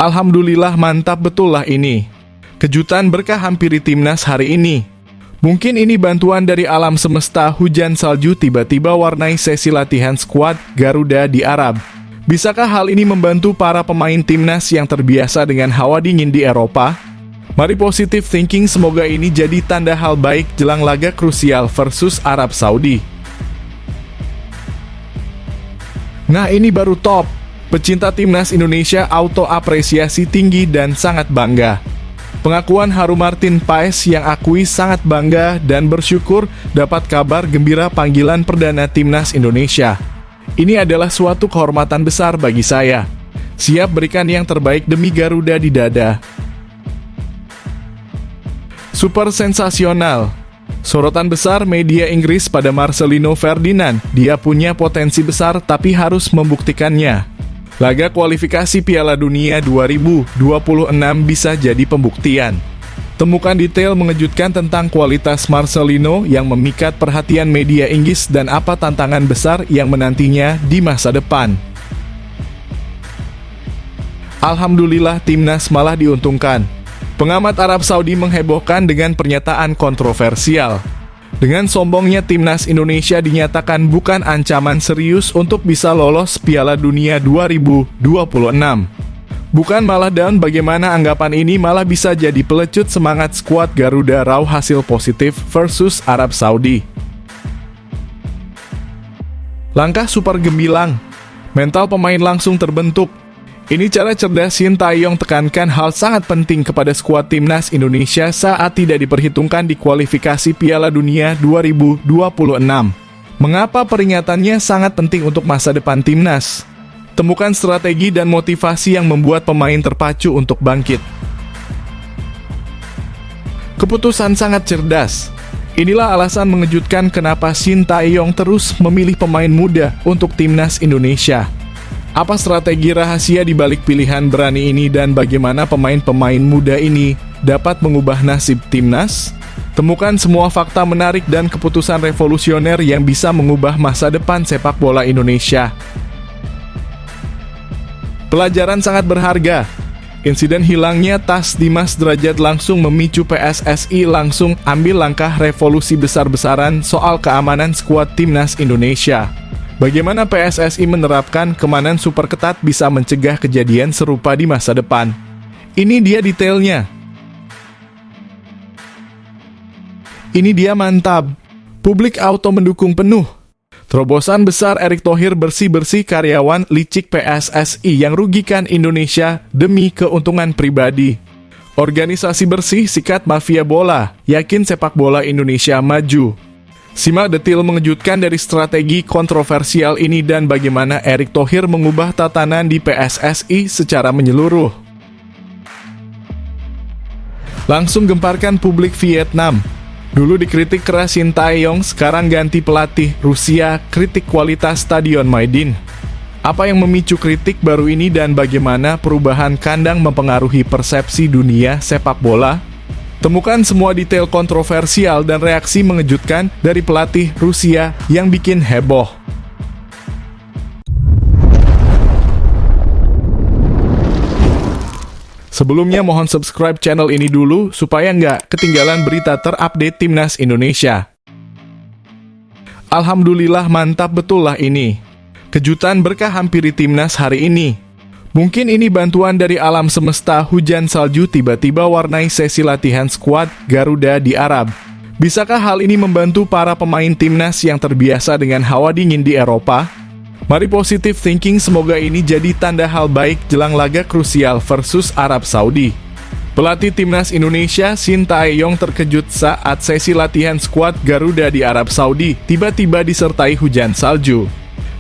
Alhamdulillah mantap betul lah ini. Kejutan berkah hampiri timnas hari ini. Mungkin ini bantuan dari alam semesta, hujan salju tiba-tiba warnai sesi latihan skuad Garuda di Arab. Bisakah hal ini membantu para pemain timnas yang terbiasa dengan hawa dingin di Eropa? Mari positive thinking, semoga ini jadi tanda hal baik jelang laga krusial versus Arab Saudi. Nah, ini baru top. Pecinta timnas Indonesia auto apresiasi tinggi dan sangat bangga. Pengakuan Harry Martin Paes yang akui sangat bangga dan bersyukur dapat kabar gembira panggilan perdana timnas Indonesia. Ini adalah suatu kehormatan besar bagi saya. Siap berikan yang terbaik demi Garuda di dada. Super sensasional. Sorotan besar media Inggris pada Marcelino Ferdinand. Dia punya potensi besar tapi harus membuktikannya. Laga kualifikasi Piala Dunia 2026 bisa jadi pembuktian. Temukan detail mengejutkan tentang kualitas Marcelino yang memikat perhatian media Inggris dan apa tantangan besar yang menantinya di masa depan. Alhamdulillah timnas malah diuntungkan. Pengamat Arab Saudi menghebohkan dengan pernyataan kontroversial. Dengan sombongnya timnas Indonesia dinyatakan bukan ancaman serius untuk bisa lolos Piala Dunia 2026. Bukan malah down, bagaimana anggapan ini malah bisa jadi pelecut semangat skuad Garuda raw hasil positif versus Arab Saudi. Langkah super gemilang, mental pemain langsung terbentuk. Ini cara cerdas Shin Tae-yong tekankan hal sangat penting kepada skuad timnas Indonesia saat tidak diperhitungkan di kualifikasi Piala Dunia 2026. Mengapa peringatannya sangat penting untuk masa depan timnas? Temukan strategi dan motivasi yang membuat pemain terpacu untuk bangkit. Keputusan sangat cerdas. Inilah alasan mengejutkan kenapa Shin Tae-yong terus memilih pemain muda untuk timnas Indonesia. Apa strategi rahasia di balik pilihan berani ini dan bagaimana pemain-pemain muda ini dapat mengubah nasib timnas? Temukan semua fakta menarik dan keputusan revolusioner yang bisa mengubah masa depan sepak bola Indonesia. Pelajaran sangat berharga. Insiden hilangnya tas Dimas Drajat langsung memicu PSSI langsung ambil langkah revolusi besar-besaran soal keamanan skuad timnas Indonesia. Bagaimana PSSI menerapkan keamanan super ketat bisa mencegah kejadian serupa di masa depan? Ini dia detailnya. Ini dia mantap. Publik auto mendukung penuh. Terobosan besar Erick Thohir bersih-bersih karyawan licik PSSI yang rugikan Indonesia demi keuntungan pribadi. Organisasi bersih sikat mafia bola, yakin sepak bola Indonesia maju. Simak detail mengejutkan dari strategi kontroversial ini dan bagaimana Erick Thohir mengubah tatanan di PSSI secara menyeluruh. Langsung gemparkan publik Vietnam. Dulu dikritik keras Shin Tae-yong, sekarang ganti pelatih Rusia, kritik kualitas Stadion Maidin. Apa yang memicu kritik baru ini dan bagaimana perubahan kandang mempengaruhi persepsi dunia sepak bola? Temukan semua detail kontroversial dan reaksi mengejutkan dari pelatih Rusia yang bikin heboh. Sebelumnya mohon subscribe channel ini dulu supaya nggak ketinggalan berita terupdate timnas Indonesia. Alhamdulillah mantap betul lah ini. Kejutan berkah hampiri timnas hari ini. Mungkin ini bantuan dari alam semesta, hujan salju tiba-tiba warnai sesi latihan skuad Garuda di Arab. Bisakah hal ini membantu para pemain timnas yang terbiasa dengan hawa dingin di Eropa? Mari positive thinking, semoga ini jadi tanda hal baik jelang laga krusial versus Arab Saudi. Pelatih timnas Indonesia Shin Tae-yong terkejut saat sesi latihan skuad Garuda di Arab Saudi tiba-tiba disertai hujan salju.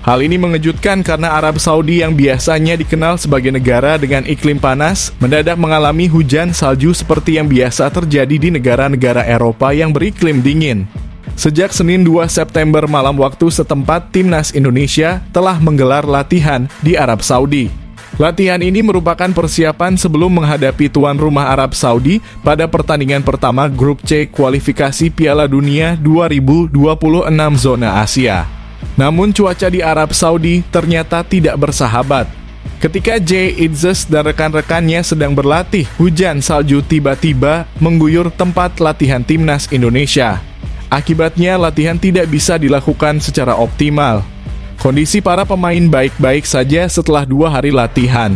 Hal ini mengejutkan karena Arab Saudi yang biasanya dikenal sebagai negara dengan iklim panas, mendadak mengalami hujan salju seperti yang biasa terjadi di negara-negara Eropa yang beriklim dingin. Sejak Senin 2 September malam waktu setempat, timnas Indonesia telah menggelar latihan di Arab Saudi. Latihan ini merupakan persiapan sebelum menghadapi tuan rumah Arab Saudi pada pertandingan pertama Grup C kualifikasi Piala Dunia 2026 zona Asia. Namun cuaca di Arab Saudi ternyata tidak bersahabat. Ketika Jay Itzes dan rekan-rekannya sedang berlatih, hujan salju tiba-tiba mengguyur tempat latihan timnas Indonesia. Akibatnya latihan tidak bisa dilakukan secara optimal. Kondisi para pemain baik-baik saja setelah 2 hari latihan.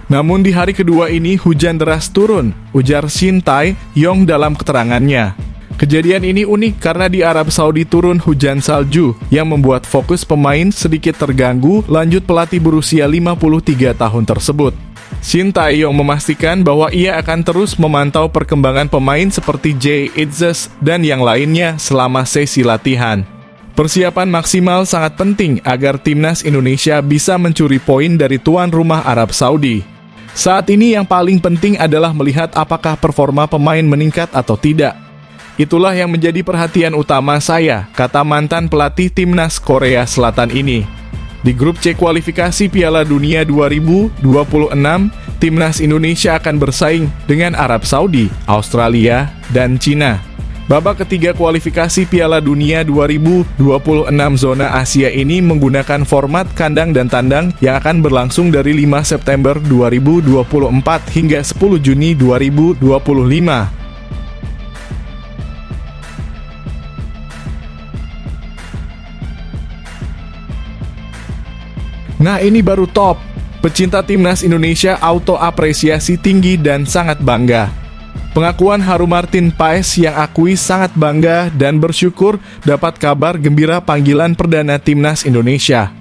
Namun di hari kedua ini hujan deras turun, ujar Shin Tae-yong dalam keterangannya. Kejadian ini unik karena di Arab Saudi turun hujan salju yang membuat fokus pemain sedikit terganggu, lanjut pelatih berusia 53 tahun tersebut. Shin Tae-yong memastikan bahwa ia akan terus memantau perkembangan pemain seperti Jay Itzes dan yang lainnya selama sesi latihan. Persiapan maksimal sangat penting agar timnas Indonesia bisa mencuri poin dari tuan rumah Arab Saudi. Saat ini yang paling penting adalah melihat apakah performa pemain meningkat atau tidak. Itulah yang menjadi perhatian utama saya, kata mantan pelatih timnas Korea Selatan ini. Di grup C kualifikasi Piala Dunia 2026, timnas Indonesia akan bersaing dengan Arab Saudi, Australia, dan Cina. Babak ketiga kualifikasi Piala Dunia 2026 zona Asia ini menggunakan format kandang dan tandang yang akan berlangsung dari 5 September 2024 hingga 10 Juni 2025. Nah, ini baru top. Pecinta timnas Indonesia auto apresiasi tinggi dan sangat bangga. Pengakuan Harry Martin Paes yang akui sangat bangga dan bersyukur dapat kabar gembira panggilan perdana timnas Indonesia.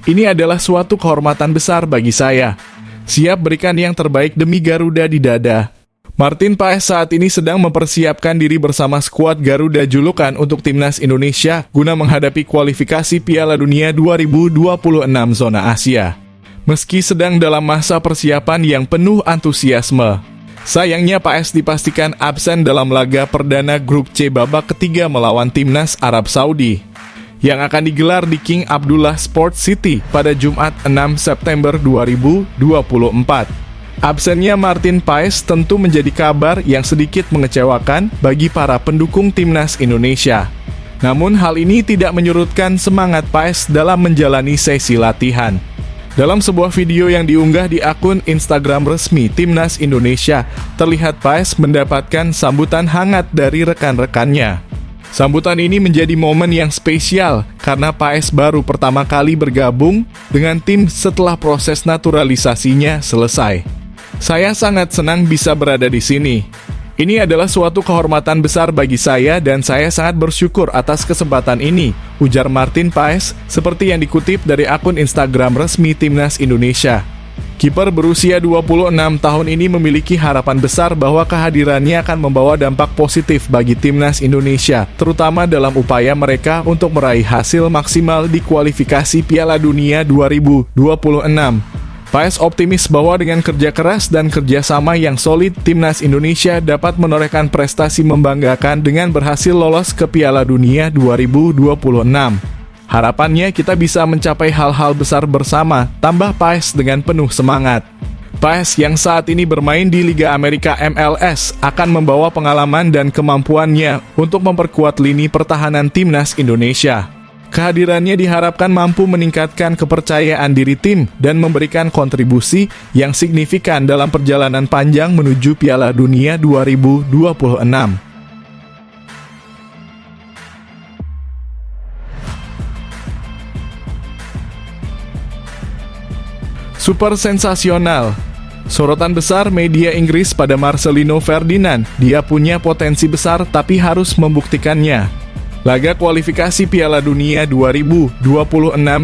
Ini adalah suatu kehormatan besar bagi saya. Siap berikan yang terbaik demi Garuda di dada. Martin Paes saat ini sedang mempersiapkan diri bersama skuad Garuda Julukan untuk timnas Indonesia guna menghadapi kualifikasi Piala Dunia 2026 zona Asia. Meski sedang dalam masa persiapan yang penuh antusiasme, sayangnya Paes dipastikan absen dalam laga perdana grup C babak ketiga melawan timnas Arab Saudi yang akan digelar di King Abdullah Sports City pada Jumat 6 September 2024. Absennya Martin Paes tentu menjadi kabar yang sedikit mengecewakan bagi para pendukung timnas Indonesia. Namun hal ini tidak menyurutkan semangat Paes dalam menjalani sesi latihan. Dalam sebuah video yang diunggah di akun Instagram resmi Timnas Indonesia, terlihat Paes mendapatkan sambutan hangat dari rekan-rekannya. Sambutan ini menjadi momen yang spesial karena Paes baru pertama kali bergabung dengan tim setelah proses naturalisasinya selesai. Saya sangat senang bisa berada di sini. Ini adalah suatu kehormatan besar bagi saya dan saya sangat bersyukur atas kesempatan ini, ujar Martin Paes seperti yang dikutip dari akun Instagram resmi Timnas Indonesia. Kiper berusia 26 tahun ini memiliki harapan besar bahwa kehadirannya akan membawa dampak positif bagi Timnas Indonesia, terutama dalam upaya mereka untuk meraih hasil maksimal di kualifikasi Piala Dunia 2026. Paes optimis bahwa dengan kerja keras dan kerjasama yang solid, timnas Indonesia dapat menorehkan prestasi membanggakan dengan berhasil lolos ke Piala Dunia 2026. Harapannya kita bisa mencapai hal-hal besar bersama, tambah Paes dengan penuh semangat. Paes yang saat ini bermain di Liga Amerika MLS akan membawa pengalaman dan kemampuannya untuk memperkuat lini pertahanan timnas Indonesia. Kehadirannya diharapkan mampu meningkatkan kepercayaan diri tim dan memberikan kontribusi yang signifikan dalam perjalanan panjang menuju Piala Dunia 2026. Super sensasional. Sorotan besar media Inggris pada Marcelino Ferdinand. Dia punya potensi besar tapi harus membuktikannya. Laga kualifikasi Piala Dunia 2026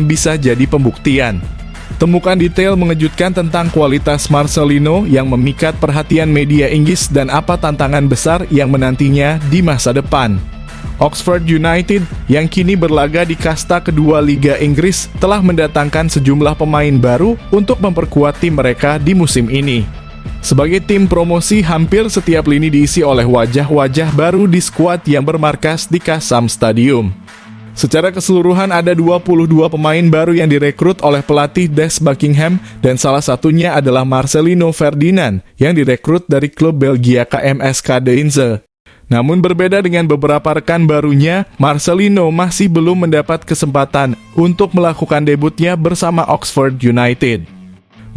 bisa jadi pembuktian. Temukan detail mengejutkan tentang kualitas Marcelino yang memikat perhatian media Inggris dan apa tantangan besar yang menantinya di masa depan. Oxford United yang kini berlaga di kasta kedua Liga Inggris telah mendatangkan sejumlah pemain baru untuk memperkuat tim mereka di musim ini. Sebagai tim promosi, hampir setiap lini diisi oleh wajah-wajah baru di skuad yang bermarkas di Kassam Stadium. Secara keseluruhan ada 22 pemain baru yang direkrut oleh pelatih Des Buckingham dan salah satunya adalah Marcelino Ferdinand yang direkrut dari klub Belgia KMSK Deinze. Namun berbeda dengan beberapa rekan barunya, Marcelino masih belum mendapat kesempatan untuk melakukan debutnya bersama Oxford United.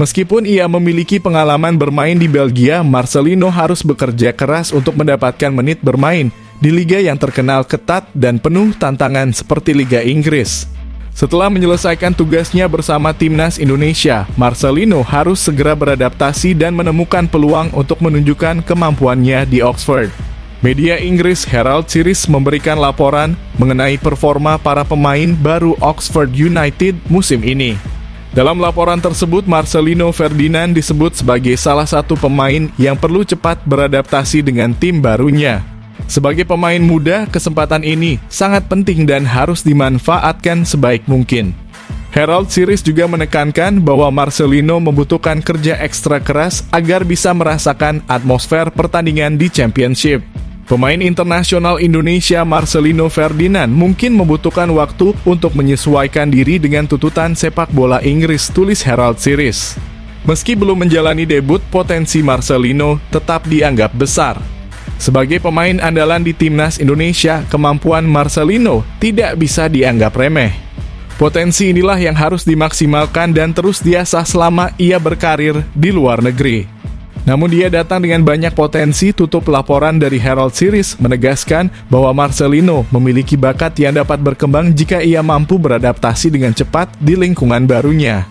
Meskipun ia memiliki pengalaman bermain di Belgia, Marcelino harus bekerja keras untuk mendapatkan menit bermain di liga yang terkenal ketat dan penuh tantangan seperti Liga Inggris. Setelah menyelesaikan tugasnya bersama timnas Indonesia, Marcelino harus segera beradaptasi dan menemukan peluang untuk menunjukkan kemampuannya di Oxford. Media Inggris Herald Series memberikan laporan mengenai performa para pemain baru Oxford United musim ini. Dalam laporan tersebut, Marcelino Ferdinand disebut sebagai salah satu pemain yang perlu cepat beradaptasi dengan tim barunya. Sebagai pemain muda, kesempatan ini sangat penting dan harus dimanfaatkan sebaik mungkin. Herald Series juga menekankan bahwa Marcelino membutuhkan kerja ekstra keras agar bisa merasakan atmosfer pertandingan di Championship. Pemain internasional Indonesia Marcelino Ferdinand mungkin membutuhkan waktu untuk menyesuaikan diri dengan tuntutan sepak bola Inggris, tulis Herald Series. Meski belum menjalani debut, potensi Marcelino tetap dianggap besar. Sebagai pemain andalan di timnas Indonesia, kemampuan Marcelino tidak bisa dianggap remeh. Potensi inilah yang harus dimaksimalkan dan terus diasah selama ia berkarir di luar negeri. Namun dia datang dengan banyak potensi. Tutup laporan dari Herald Series menegaskan bahwa Marcelino memiliki bakat yang dapat berkembang jika ia mampu beradaptasi dengan cepat di lingkungan barunya.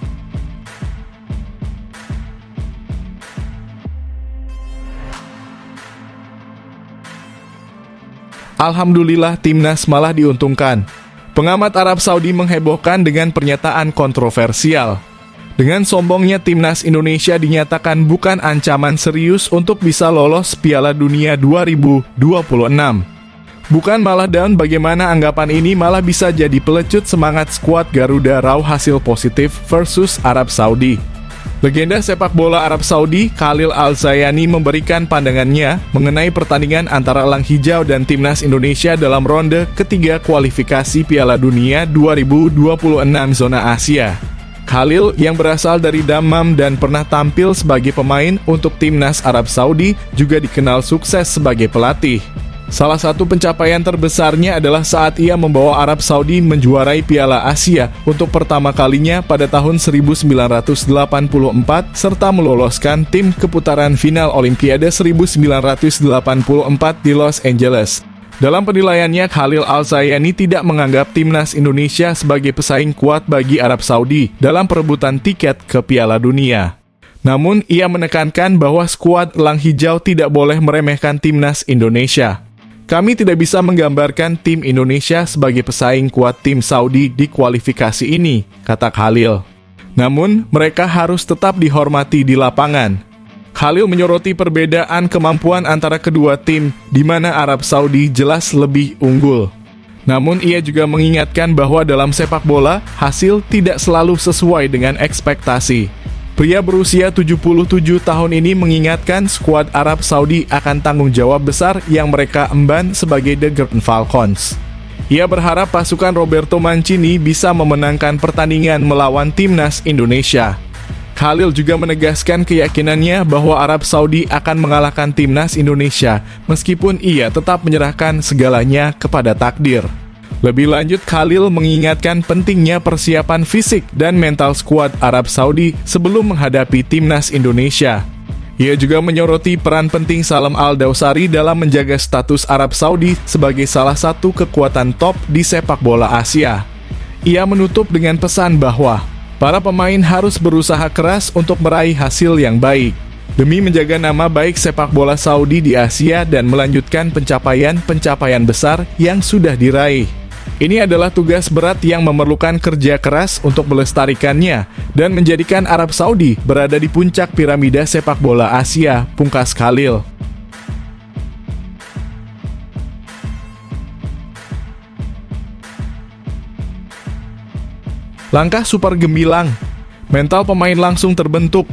Alhamdulillah timnas malah diuntungkan. Pengamat Arab Saudi menghebohkan dengan pernyataan kontroversial. Dengan sombongnya timnas Indonesia dinyatakan bukan ancaman serius untuk bisa lolos Piala Dunia 2026. Bukan malah down, bagaimana anggapan ini malah bisa jadi pelecut semangat skuad Garuda raih hasil positif versus Arab Saudi. Legenda sepak bola Arab Saudi, Khalil Al-Zayani memberikan pandangannya mengenai pertandingan antara Elang Hijau dan timnas Indonesia dalam ronde ketiga kualifikasi Piala Dunia 2026 zona Asia. Khalil yang berasal dari Dammam dan pernah tampil sebagai pemain untuk timnas Arab Saudi juga dikenal sukses sebagai pelatih. Salah satu pencapaian terbesarnya adalah saat ia membawa Arab Saudi menjuarai Piala Asia untuk pertama kalinya pada tahun 1984 serta meloloskan tim ke putaran final Olimpiade 1984 di Los Angeles. Dalam penilaiannya, Khalil Al-Zayani tidak menganggap timnas Indonesia sebagai pesaing kuat bagi Arab Saudi dalam perebutan tiket ke Piala Dunia. Namun, ia menekankan bahwa skuad Elang Hijau tidak boleh meremehkan timnas Indonesia. Kami tidak bisa menggambarkan tim Indonesia sebagai pesaing kuat tim Saudi di kualifikasi ini, kata Khalil. Namun, mereka harus tetap dihormati di lapangan. Khalil menyoroti perbedaan kemampuan antara kedua tim, di mana Arab Saudi jelas lebih unggul. Namun, ia juga mengingatkan bahwa dalam sepak bola, hasil tidak selalu sesuai dengan ekspektasi. Pria berusia 77 tahun ini mengingatkan skuad Arab Saudi akan tanggung jawab besar yang mereka emban sebagai The Golden Falcons. Ia berharap pasukan Roberto Mancini bisa memenangkan pertandingan melawan timnas Indonesia. Khalil juga menegaskan keyakinannya bahwa Arab Saudi akan mengalahkan timnas Indonesia meskipun ia tetap menyerahkan segalanya kepada takdir. Lebih lanjut, Khalil mengingatkan pentingnya persiapan fisik dan mental skuad Arab Saudi sebelum menghadapi timnas Indonesia. Ia juga menyoroti peran penting Salam Al-Dawsari dalam menjaga status Arab Saudi sebagai salah satu kekuatan top di sepak bola Asia. Ia menutup dengan pesan bahwa para pemain harus berusaha keras untuk meraih hasil yang baik demi menjaga nama baik sepak bola Saudi di Asia dan melanjutkan pencapaian besar yang sudah diraih. Ini adalah tugas berat yang memerlukan kerja keras untuk melestarikannya dan menjadikan Arab Saudi berada di puncak piramida sepak bola Asia, pungkas Khalil. Langkah super gemilang, mental pemain langsung terbentuk.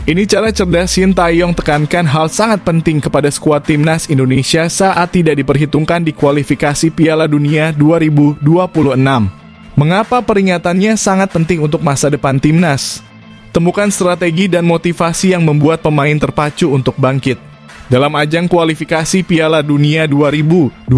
Ini cara cerdas Shin Tae-yong tekankan hal sangat penting kepada skuad timnas Indonesia saat tidak diperhitungkan di kualifikasi Piala Dunia 2026. Mengapa peringatannya sangat penting untuk masa depan timnas? Temukan strategi dan motivasi yang membuat pemain terpacu untuk bangkit. Dalam ajang kualifikasi Piala Dunia 2026,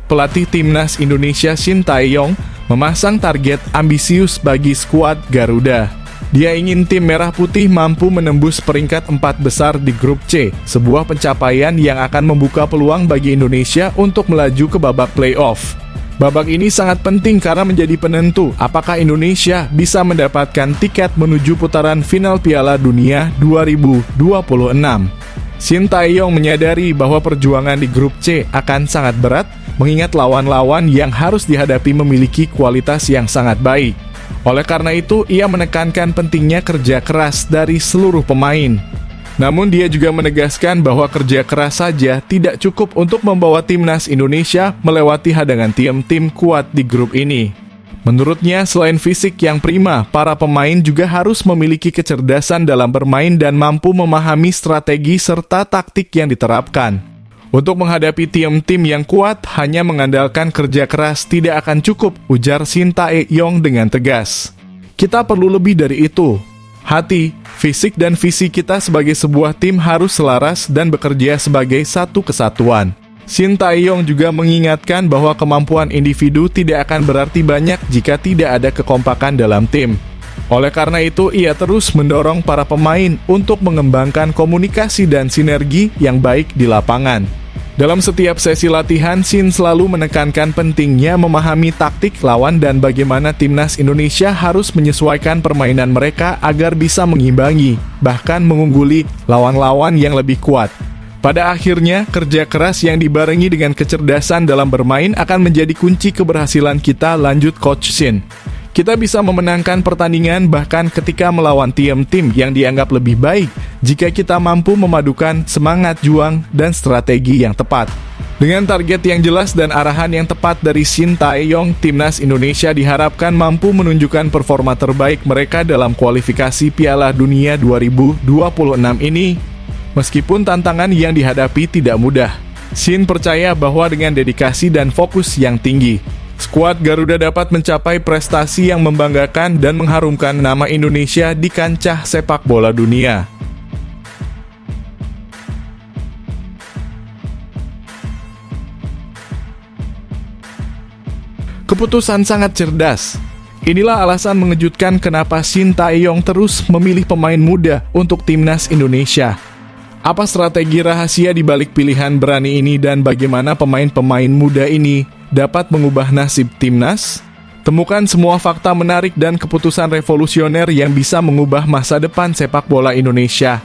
pelatih timnas Indonesia Shin Tae-yong memasang target ambisius bagi skuad Garuda. Dia ingin tim Merah Putih mampu menembus peringkat 4 besar di grup C, sebuah pencapaian yang akan membuka peluang bagi Indonesia untuk melaju ke babak playoff. Babak ini sangat penting karena menjadi penentu apakah Indonesia bisa mendapatkan tiket menuju putaran final Piala Dunia 2026. Shin Tae-yong menyadari bahwa perjuangan di grup C akan sangat berat, mengingat lawan-lawan yang harus dihadapi memiliki kualitas yang sangat baik. Oleh karena itu, ia menekankan pentingnya kerja keras dari seluruh pemain. Namun dia juga menegaskan bahwa kerja keras saja tidak cukup untuk membawa timnas Indonesia melewati hadangan tim-tim kuat di grup ini. Menurutnya, selain fisik yang prima, para pemain juga harus memiliki kecerdasan dalam bermain dan mampu memahami strategi serta taktik yang diterapkan. Untuk menghadapi tim-tim yang kuat, hanya mengandalkan kerja keras tidak akan cukup, ujar Shin Tae-yong dengan tegas. Kita perlu lebih dari itu. Hati, fisik dan visi kita sebagai sebuah tim harus selaras dan bekerja sebagai satu kesatuan. Shin Tae-yong juga mengingatkan bahwa kemampuan individu tidak akan berarti banyak jika tidak ada kekompakan dalam tim. Oleh karena itu, ia terus mendorong para pemain untuk mengembangkan komunikasi dan sinergi yang baik di lapangan. Dalam setiap sesi latihan, Shin selalu menekankan pentingnya memahami taktik lawan dan bagaimana timnas Indonesia harus menyesuaikan permainan mereka agar bisa mengimbangi, bahkan mengungguli lawan-lawan yang lebih kuat. Pada akhirnya, kerja keras yang dibarengi dengan kecerdasan dalam bermain akan menjadi kunci keberhasilan kita, lanjut Coach Shin. Kita bisa memenangkan pertandingan bahkan ketika melawan tim-tim yang dianggap lebih baik jika kita mampu memadukan semangat juang dan strategi yang tepat. Dengan target yang jelas dan arahan yang tepat dari Shin Tae-yong, timnas Indonesia diharapkan mampu menunjukkan performa terbaik mereka dalam kualifikasi Piala Dunia 2026 ini. Meskipun tantangan yang dihadapi tidak mudah, Shin percaya bahwa dengan dedikasi dan fokus yang tinggi, skuad Garuda dapat mencapai prestasi yang membanggakan dan mengharumkan nama Indonesia di kancah sepak bola dunia. Keputusan sangat cerdas. Inilah alasan mengejutkan kenapa Shin Tae-yong terus memilih pemain muda untuk timnas Indonesia. Apa strategi rahasia di balik pilihan berani ini dan bagaimana pemain-pemain muda ini dapat mengubah nasib timnas? Temukan semua fakta menarik dan keputusan revolusioner yang bisa mengubah masa depan sepak bola Indonesia.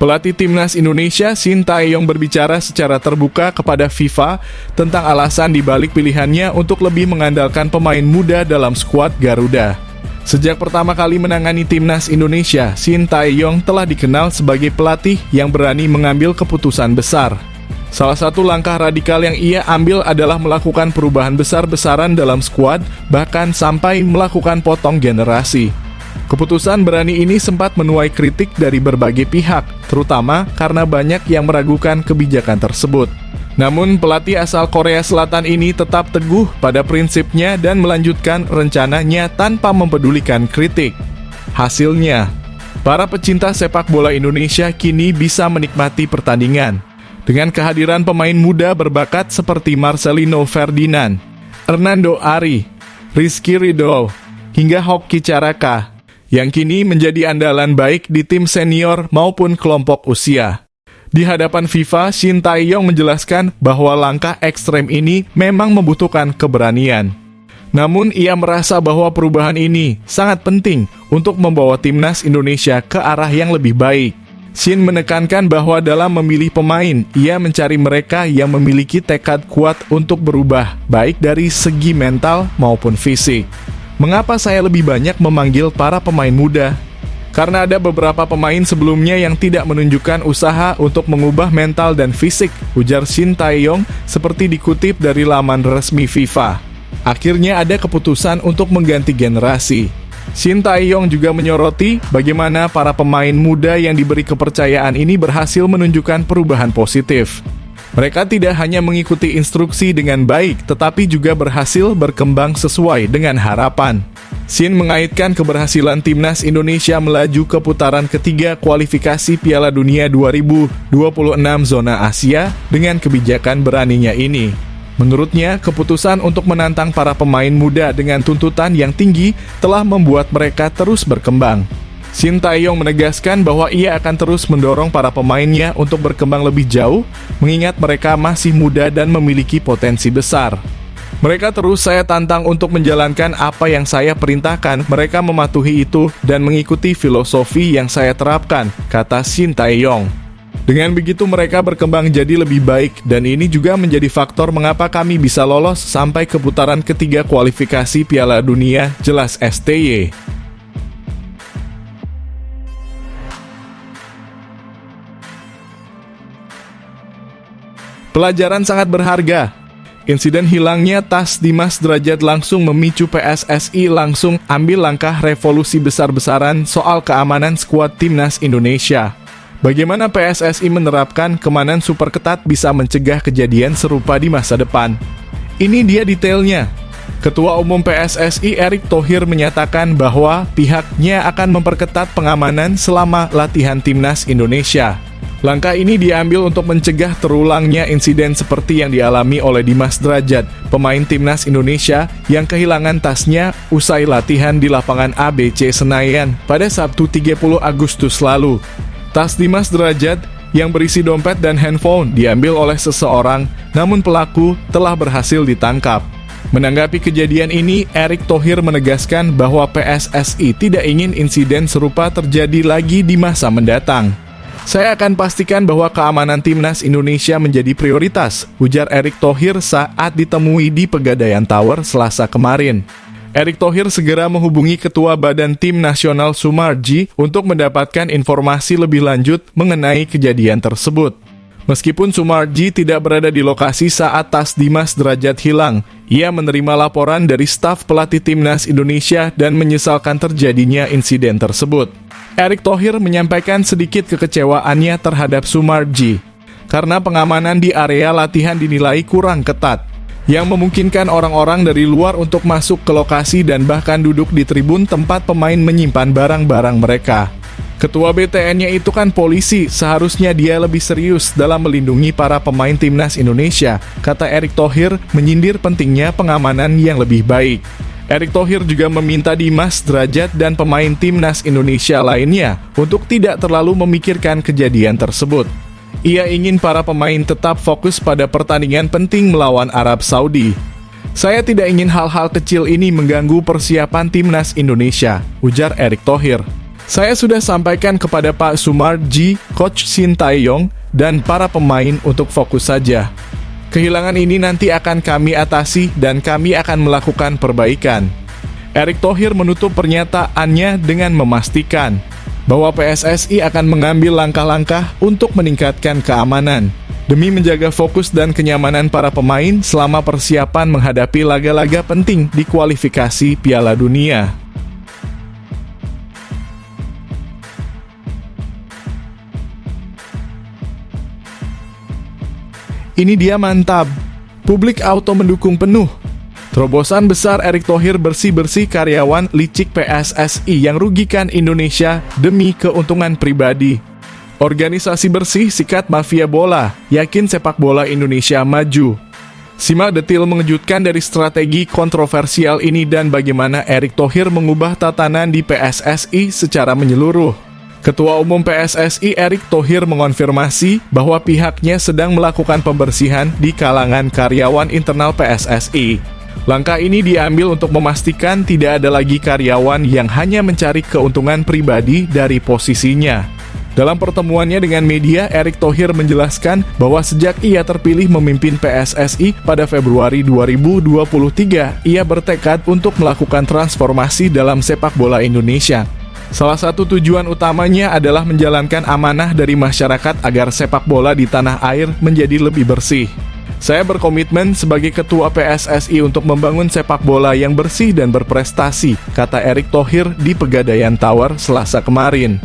Pelatih timnas Indonesia Shin Tae-yong berbicara secara terbuka kepada FIFA tentang alasan di balik pilihannya untuk lebih mengandalkan pemain muda dalam skuad Garuda. Sejak pertama kali menangani timnas Indonesia, Shin Tae-yong telah dikenal sebagai pelatih yang berani mengambil keputusan besar. Salah satu langkah radikal yang ia ambil adalah melakukan perubahan besar-besaran dalam skuad, bahkan sampai melakukan potong generasi. Keputusan berani ini sempat menuai kritik dari berbagai pihak, terutama karena banyak yang meragukan kebijakan tersebut. Namun, pelatih asal Korea Selatan ini tetap teguh pada prinsipnya dan melanjutkan rencananya tanpa mempedulikan kritik. Hasilnya, para pecinta sepak bola Indonesia kini bisa menikmati pertandingan dengan kehadiran pemain muda berbakat seperti Marcelino Ferdinand, Hernando Ari, Rizky Ridho, hingga Hoki Caraka, yang kini menjadi andalan baik di tim senior maupun kelompok usia. Di hadapan FIFA, Shin Tae-yong menjelaskan bahwa langkah ekstrem ini memang membutuhkan keberanian. Namun, ia merasa bahwa perubahan ini sangat penting untuk membawa timnas Indonesia ke arah yang lebih baik. Shin menekankan bahwa dalam memilih pemain, ia mencari mereka yang memiliki tekad kuat untuk berubah, baik dari segi mental maupun fisik. Mengapa saya lebih banyak memanggil para pemain muda? Karena ada beberapa pemain sebelumnya yang tidak menunjukkan usaha untuk mengubah mental dan fisik, ujar Shin Tae-yong seperti dikutip dari laman resmi FIFA. Akhirnya ada keputusan untuk mengganti generasi. Shin Tae-yong juga menyoroti bagaimana para pemain muda yang diberi kepercayaan ini berhasil menunjukkan perubahan positif. Mereka tidak hanya mengikuti instruksi dengan baik, tetapi juga berhasil berkembang sesuai dengan harapan. Shin mengaitkan keberhasilan timnas Indonesia melaju ke putaran ketiga kualifikasi Piala Dunia 2026 zona Asia dengan kebijakan beraninya ini. Menurutnya, keputusan untuk menantang para pemain muda dengan tuntutan yang tinggi telah membuat mereka terus berkembang. Shin Tae-yong menegaskan bahwa ia akan terus mendorong para pemainnya untuk berkembang lebih jauh, mengingat mereka masih muda dan memiliki potensi besar. Mereka terus saya tantang untuk menjalankan apa yang saya perintahkan, mereka mematuhi itu dan mengikuti filosofi yang saya terapkan, kata Shin Tae-yong. Dengan begitu mereka berkembang jadi lebih baik, dan ini juga menjadi faktor mengapa kami bisa lolos sampai ke putaran ketiga kualifikasi Piala Dunia, jelas STY. Pelajaran sangat berharga. Insiden hilangnya tas Dimas Derajat langsung memicu PSSI langsung ambil langkah revolusi besar-besaran soal keamanan skuad timnas Indonesia. Bagaimana PSSI menerapkan keamanan super ketat bisa mencegah kejadian serupa di masa depan? Ini dia detailnya. Ketua Umum PSSI Erick Thohir menyatakan bahwa pihaknya akan memperketat pengamanan selama latihan timnas Indonesia. Langkah ini diambil untuk mencegah terulangnya insiden seperti yang dialami oleh Dimas Derajat, pemain timnas Indonesia yang kehilangan tasnya usai latihan di lapangan ABC Senayan pada Sabtu 30 Agustus lalu. Tas Dimas Derajat yang berisi dompet dan handphone diambil oleh seseorang, namun pelaku telah berhasil ditangkap. Menanggapi kejadian ini, Erick Thohir menegaskan bahwa PSSI tidak ingin insiden serupa terjadi lagi di masa mendatang. Saya akan pastikan bahwa keamanan timnas Indonesia menjadi prioritas, ujar Erick Thohir saat ditemui di Pegadaian Tower Selasa kemarin. Erick Thohir segera menghubungi Ketua Badan Tim Nasional Sumarji untuk mendapatkan informasi lebih lanjut mengenai kejadian tersebut. Meskipun Sumarji tidak berada di lokasi saat tas Dimas Derajat hilang, ia menerima laporan dari staf pelatih timnas Indonesia dan menyesalkan terjadinya insiden tersebut. Erick Thohir menyampaikan sedikit kekecewaannya terhadap Sumarji karena pengamanan di area latihan dinilai kurang ketat, yang memungkinkan orang-orang dari luar untuk masuk ke lokasi dan bahkan duduk di tribun tempat pemain menyimpan barang-barang mereka. Ketua BTN-nya itu kan polisi, seharusnya dia lebih serius dalam melindungi para pemain timnas Indonesia, kata Erick Thohir menyindir pentingnya pengamanan yang lebih baik. Erick Thohir juga meminta Dimas Derajat dan pemain timnas Indonesia lainnya untuk tidak terlalu memikirkan kejadian tersebut. Ia ingin para pemain tetap fokus pada pertandingan penting melawan Arab Saudi. Saya tidak ingin hal-hal kecil ini mengganggu persiapan timnas Indonesia, ujar Erick Thohir. Saya sudah sampaikan kepada Pak Sumarji, Coach Shin Tae-yong, dan para pemain untuk fokus saja. Kehilangan ini nanti akan kami atasi dan kami akan melakukan perbaikan. Erick Thohir menutup pernyataannya dengan memastikan bahwa PSSI akan mengambil langkah-langkah untuk meningkatkan keamanan demi menjaga fokus dan kenyamanan para pemain selama persiapan menghadapi laga-laga penting di kualifikasi Piala Dunia. Ini dia mantap. Publik auto mendukung penuh. Terobosan besar Erick Thohir bersih-bersih karyawan licik PSSI yang rugikan Indonesia demi keuntungan pribadi. Organisasi bersih sikat mafia bola, yakin sepak bola Indonesia maju. Simak detil mengejutkan dari strategi kontroversial ini dan bagaimana Erick Thohir mengubah tatanan di PSSI secara menyeluruh. Ketua Umum PSSI Erick Thohir mengonfirmasi bahwa pihaknya sedang melakukan pembersihan di kalangan karyawan internal PSSI. Langkah ini diambil untuk memastikan tidak ada lagi karyawan yang hanya mencari keuntungan pribadi dari posisinya. Dalam pertemuannya dengan media, Erick Thohir menjelaskan bahwa sejak ia terpilih memimpin PSSI pada Februari 2023, ia bertekad untuk melakukan transformasi dalam sepak bola Indonesia. Salah satu tujuan utamanya adalah menjalankan amanah dari masyarakat agar sepak bola di tanah air menjadi lebih bersih. Saya berkomitmen sebagai ketua PSSI untuk membangun sepak bola yang bersih dan berprestasi, kata Erick Thohir di Pegadaian Tower Selasa kemarin.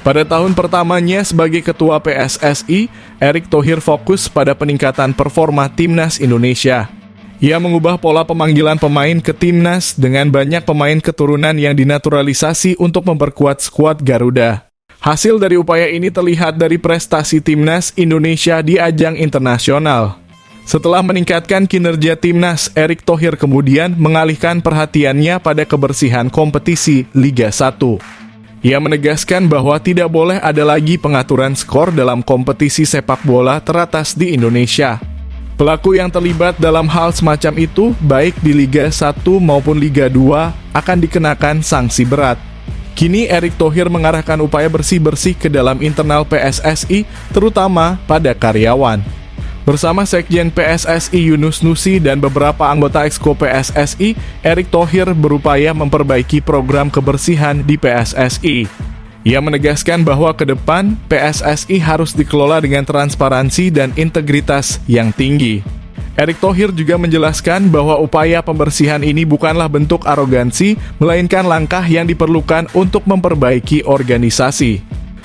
Pada tahun pertamanya sebagai ketua PSSI, Erick Thohir fokus pada peningkatan performa timnas Indonesia. Ia mengubah pola pemanggilan pemain ke timnas dengan banyak pemain keturunan yang dinaturalisasi untuk memperkuat skuad Garuda. Hasil dari upaya ini terlihat dari prestasi timnas Indonesia di ajang internasional. Setelah meningkatkan kinerja timnas, Erick Thohir kemudian mengalihkan perhatiannya pada kebersihan kompetisi Liga 1. Ia menegaskan bahwa tidak boleh ada lagi pengaturan skor dalam kompetisi sepak bola teratas di Indonesia. Pelaku yang terlibat dalam hal semacam itu, baik di Liga 1 maupun Liga 2, akan dikenakan sanksi berat. Kini Erick Thohir mengarahkan upaya bersih-bersih ke dalam internal PSSI, terutama pada karyawan. Bersama Sekjen PSSI Yunus Nusi dan beberapa anggota Exco PSSI, Erick Thohir berupaya memperbaiki program kebersihan di PSSI. Ia menegaskan bahwa ke depan PSSI harus dikelola dengan transparansi dan integritas yang tinggi. Erick Thohir juga menjelaskan bahwa upaya pembersihan ini bukanlah bentuk arogansi, melainkan langkah yang diperlukan untuk memperbaiki organisasi.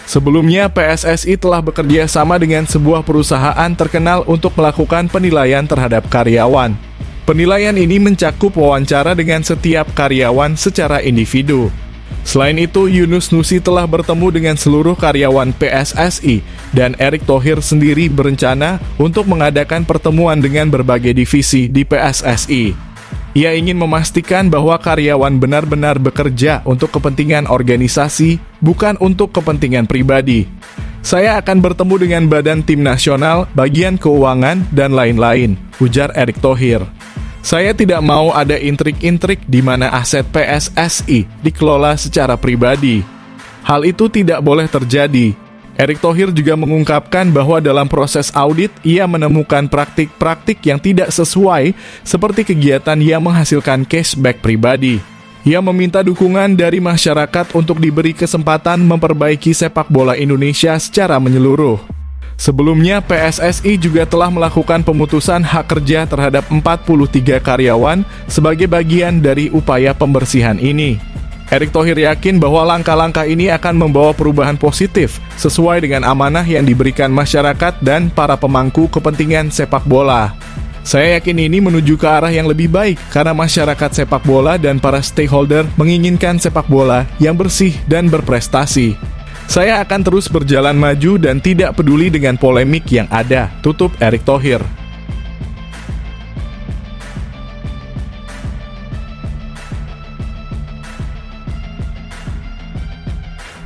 Sebelumnya, PSSI telah bekerja sama dengan sebuah perusahaan terkenal untuk melakukan penilaian terhadap karyawan. Penilaian ini mencakup wawancara dengan setiap karyawan secara individu. Selain itu, Yunus Nusi telah bertemu dengan seluruh karyawan PSSI dan Erick Thohir sendiri berencana untuk mengadakan pertemuan dengan berbagai divisi di PSSI. Ia ingin memastikan bahwa karyawan benar-benar bekerja untuk kepentingan organisasi, bukan untuk kepentingan pribadi. Saya akan bertemu dengan Badan Tim Nasional, bagian keuangan, dan lain-lain, ujar Erick Thohir. Saya tidak mau ada intrik-intrik di mana aset PSSI dikelola secara pribadi. Hal itu tidak boleh terjadi. Erick Thohir juga mengungkapkan bahwa dalam proses audit, ia menemukan praktik-praktik yang tidak sesuai, seperti kegiatan yang menghasilkan cashback pribadi. Ia meminta dukungan dari masyarakat untuk diberi kesempatan memperbaiki sepak bola Indonesia secara menyeluruh. Sebelumnya, PSSI juga telah melakukan pemutusan hak kerja terhadap 43 karyawan sebagai bagian dari upaya pembersihan ini. Erick Thohir yakin bahwa langkah-langkah ini akan membawa perubahan positif sesuai dengan amanah yang diberikan masyarakat dan para pemangku kepentingan sepak bola. Saya yakin ini menuju ke arah yang lebih baik karena masyarakat sepak bola dan para stakeholder menginginkan sepak bola yang bersih dan berprestasi. Saya akan terus berjalan maju dan tidak peduli dengan polemik yang ada, tutup Erick Thohir.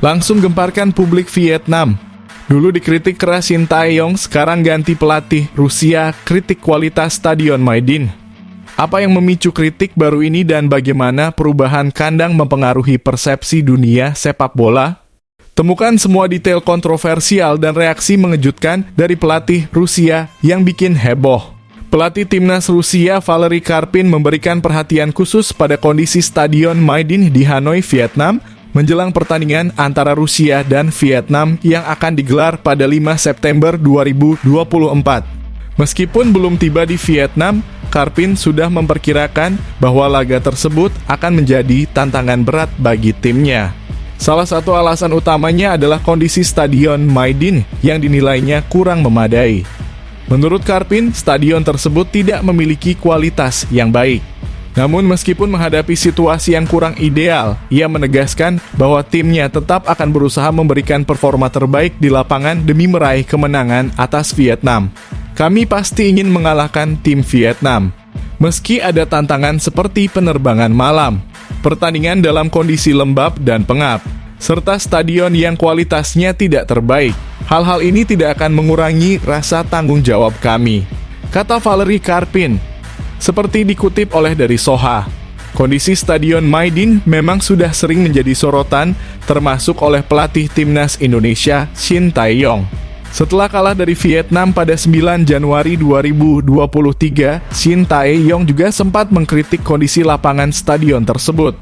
Langsung gemparkan publik Vietnam. Dulu dikritik keras Shin Tae-yong, sekarang ganti pelatih Rusia, kritik kualitas Stadion Maidin. Apa yang memicu kritik baru ini dan bagaimana perubahan kandang mempengaruhi persepsi dunia sepak bola? Temukan semua detail kontroversial dan reaksi mengejutkan dari pelatih Rusia yang bikin heboh. Pelatih timnas Rusia Valery Karpin memberikan perhatian khusus pada kondisi Stadion Maidin di Hanoi, Vietnam, menjelang pertandingan antara Rusia dan Vietnam yang akan digelar pada 5 September 2024. Meskipun belum tiba di Vietnam, Karpin sudah memperkirakan bahwa laga tersebut akan menjadi tantangan berat bagi timnya. Salah satu alasan utamanya adalah kondisi Stadion Maidin yang dinilainya kurang memadai. Menurut Karpin, stadion tersebut tidak memiliki kualitas yang baik. Namun meskipun menghadapi situasi yang kurang ideal, ia menegaskan bahwa timnya tetap akan berusaha memberikan performa terbaik di lapangan demi meraih kemenangan atas Vietnam. Kami pasti ingin mengalahkan tim Vietnam. Meski ada tantangan seperti penerbangan malam, pertandingan dalam kondisi lembab dan pengap, serta stadion yang kualitasnya tidak terbaik, hal-hal ini tidak akan mengurangi rasa tanggung jawab kami, kata Valery Karpin. Seperti dikutip oleh dari Soha, kondisi Stadion Maidin memang sudah sering menjadi sorotan, termasuk oleh pelatih timnas Indonesia Shin Tae-yong. Setelah kalah dari Vietnam pada 9 Januari 2023, Shin Tae-yong juga sempat mengkritik kondisi lapangan stadion tersebut.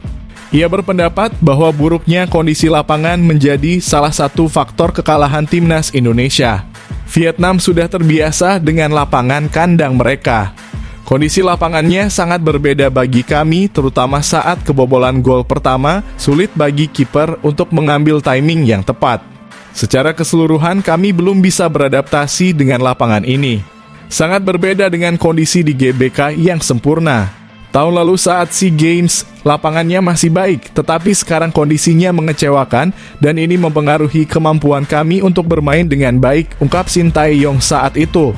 Ia berpendapat bahwa buruknya kondisi lapangan menjadi salah satu faktor kekalahan timnas Indonesia. Vietnam sudah terbiasa dengan lapangan kandang mereka. Kondisi lapangannya sangat berbeda bagi kami, terutama saat kebobolan gol pertama, sulit bagi kiper untuk mengambil timing yang tepat. Secara keseluruhan kami belum bisa beradaptasi dengan lapangan ini. Sangat berbeda dengan kondisi di GBK yang sempurna. Tahun lalu saat SEA Games, lapangannya masih baik, tetapi sekarang kondisinya mengecewakan dan ini mempengaruhi kemampuan kami untuk bermain dengan baik, ungkap Shin Tae-yong saat itu.